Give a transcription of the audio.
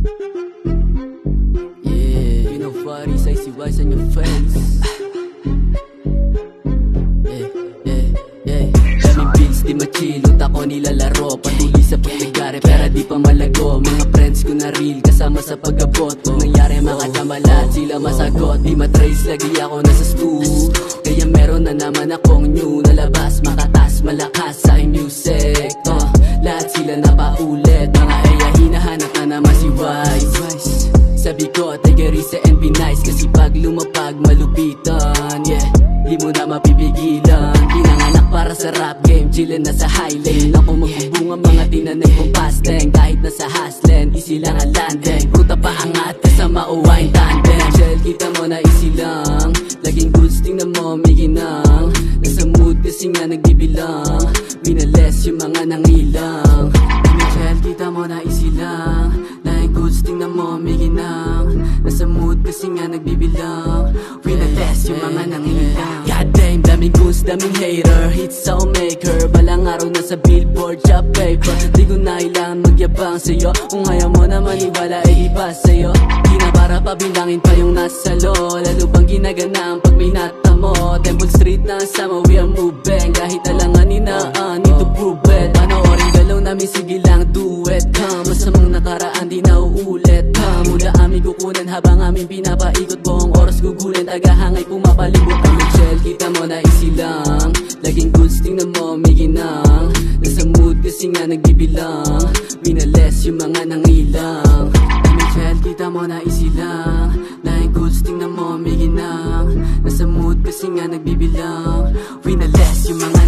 Yeah, you know Faris, I see wise on your face. Daming bills, di machilot ako nilalaro. Patuloy sa paglagari, pera di pa malago. Mga friends ko na real, kasama sa pag-abot. Kung nangyari makasamalat, sila masagot. Di matrace, lagi ako nasa stool. Kaya meron na naman akong new nalabas. Makatas, malakas sa aking music. Lahat sila napaulit. Mga eya, hinahanap na naman si Wise. Sabi ko, take a risk and be nice. Kasi pag lumapag, malupitan. Yeah, di mo na mapipigilan. Pinanganak para sa rap game, chillin' na sa high lane. Ako magbubunga mga tinanim kong pasteng. Kahit nasa hustlen, easy lang ang landing. Ruta pa angat, kasama uwain tandem. Shell, kita mo na easy lang. Laging goods, tingnan mo, may ginang. Nasa mood kasi nga nagbibilang. Winales yung mga nangilang. Shell, kita mo na easy lang. Laging goods, tingnan mo, may ginang. Nasa mood kasi nga nagbibilang. Winales yung mga nangilang. Goddamn, daming goons, daming hater. Hits soundmaker, balang araw na sa billboard, job paper. Di ko na ilang magyabang sa'yo. Kung ayaw mo na maniwala, ay iba sa'yo. Di na para pabilangin pa yung nasa lo. Lalo bang ginaganang pag may natamo. Temple Street na sama, we are moving. Kahit alanganin na, need to prove it. Panoorin galaw namin, sige lang, do it. Masamang nakaraan, di na uulit. Mula aming kukunan habang aming pinapaikot. Buong oras gugulin, tagahangay pumapalibot. Ang shell, kita mo na easy lang. Laging goods, tingnan mo, may ginang. Nasa mood kasi nga nagbibilang. Winales yung mga nangilang. Ang shell, kita mo na easy lang. Laging goods, tingnan mo, may ginang. Nasa mood kasi nga nagbibilang. Winales yung mga